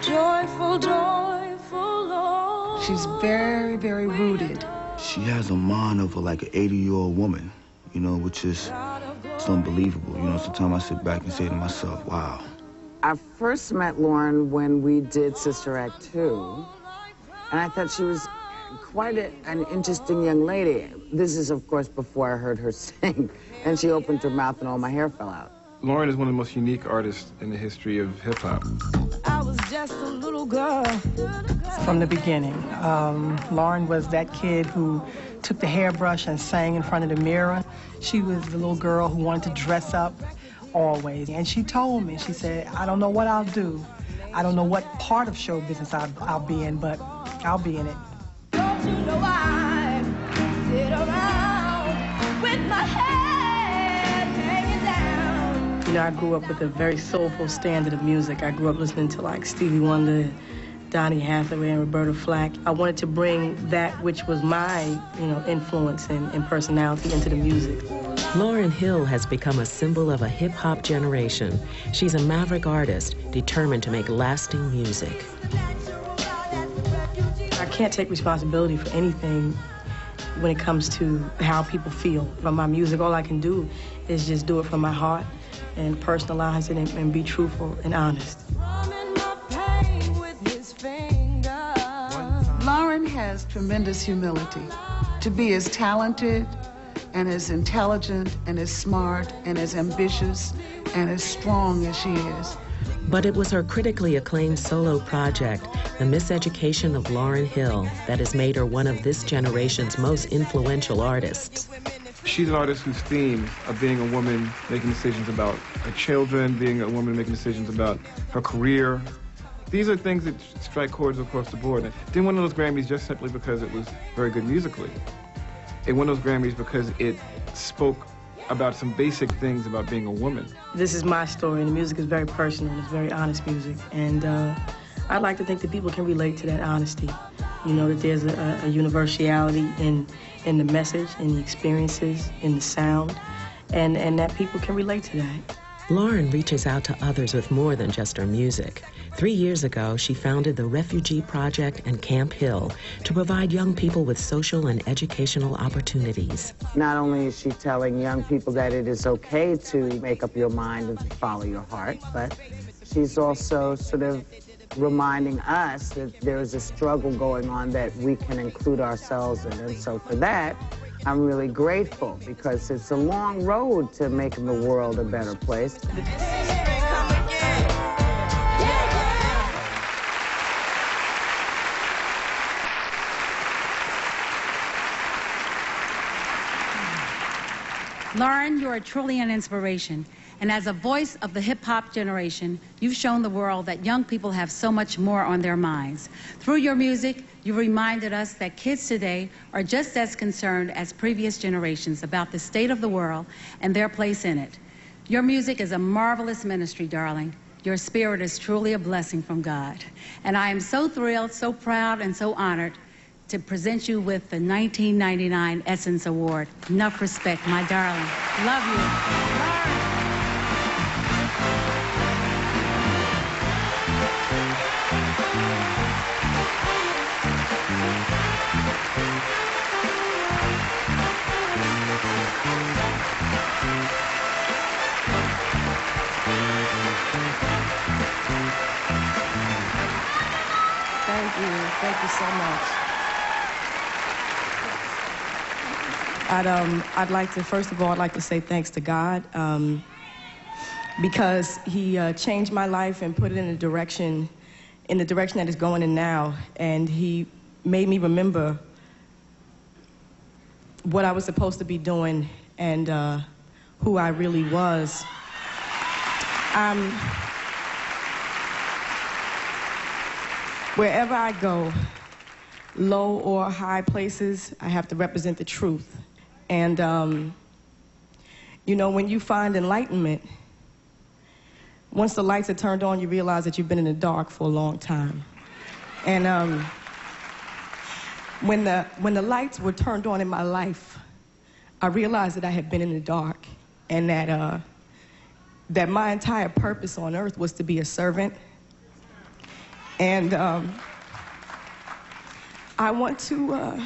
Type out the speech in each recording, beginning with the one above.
Joyful, joyful Lord. She's very, very rooted. She has a mind of like an 80-year-old woman, you know, which is it's unbelievable. You know, sometimes I sit back and say to myself, wow. I first met Lauren when we did Sister Act 2, and I thought she was quite an interesting young lady. This is, of course, before I heard her sing, and she opened her mouth and all my hair fell out. Lauren is one of the most unique artists in the history of hip-hop. I was just a little girl. From the beginning, Lauren was that kid who took the hairbrush and sang in front of the mirror. She was the little girl who wanted to dress up always. And she told me, she said, I don't know what I'll do. I don't know what part of show business I'll be in, but I'll be in it. Don't you know I sit around with my head hanging down. You know, I grew up with a very soulful standard of music. I grew up listening to like Stevie Wonder, Donny Hathaway, and Roberta Flack. I wanted to bring that which was my, influence and personality into the music. Lauryn Hill has become a symbol of a hip-hop generation. She's a maverick artist determined to make lasting music. I can't take responsibility for anything when it comes to how people feel from my music. All I can do is just do it from my heart and personalize it and be truthful and honest. Lauren has tremendous humility. To be as talented and as intelligent and as smart and as ambitious and as strong as she is. But it was her critically acclaimed solo project, The Miseducation of Lauryn Hill, that has made her one of this generation's most influential artists. She's an artist whose theme of being a woman making decisions about her children, being a woman making decisions about her career, these are things that strike chords across the board. It didn't win those Grammys just simply because it was very good musically. It won those Grammys because it spoke about some basic things about being a woman. This is my story, and the music is very personal. It's very honest music, and I'd like to think that people can relate to that honesty. You know, that there's a universality in the message, in the experiences, in the sound, and that people can relate to that. Lauren reaches out to others with more than just her music. 3 years ago, she founded the Refugee Project and Camp Hill to provide young people with social and educational opportunities. Not only is she telling young people that it is okay to make up your mind and to follow your heart, but she's also sort of reminding us that there is a struggle going on that we can include ourselves in. And so for that, I'm really grateful, because it's a long road to making the world a better place. Lauren, you are truly an inspiration. And as a voice of the hip-hop generation, you've shown the world that young people have so much more on their minds. Through your music, you reminded us that kids today are just as concerned as previous generations about the state of the world and their place in it. Your music is a marvelous ministry, darling. Your spirit is truly a blessing from God. And I am so thrilled, so proud, and so honored to present you with the 1999 Essence Award. Enough respect, my darling. Love you. Thank you so much. I'd like to, first of all, I'd like to say thanks to God, because he changed my life and put it in the direction that it's going in now, and he made me remember what I was supposed to be doing and who I really was. Wherever I go, low or high places, I have to represent the truth. And, you know, when you find enlightenment, once the lights are turned on, you realize that you've been in the dark for a long time. And when the lights were turned on in my life, I realized that I had been in the dark, and that my entire purpose on earth was to be a servant And I want to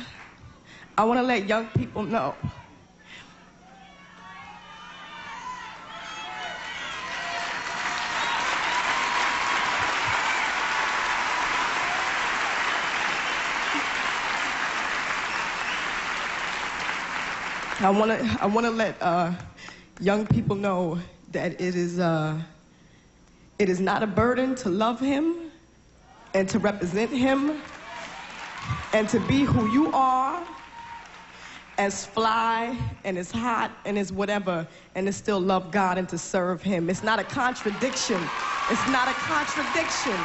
let young people know I want to let young people know that it is not a burden to love him and to represent him and to be who you are, as fly and as hot and as whatever, and to still love God and to serve him. It's not a contradiction. It's not a contradiction.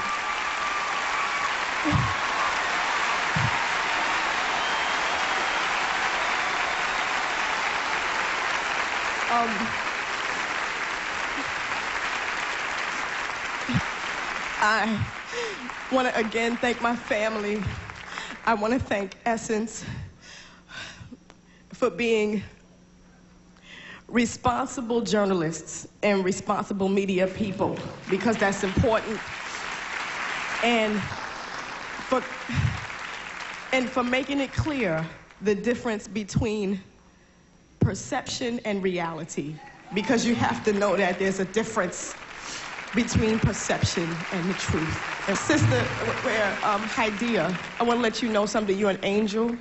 I want to again thank my family. I want to thank Essence for being responsible journalists and responsible media people, because that's important. And for making it clear the difference between perception and reality, because you have to know that there's a difference between perception and the truth. And Sister Hydea, I want to let you know something. You're an angel,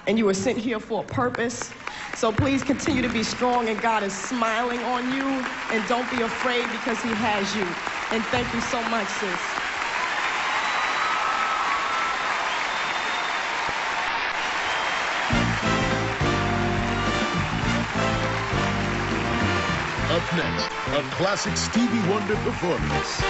and you were sent here for a purpose. So please continue to be strong, and God is smiling on you, and don't be afraid, because he has you. And thank you so much, sis. Up next, a classic Stevie Wonder performance.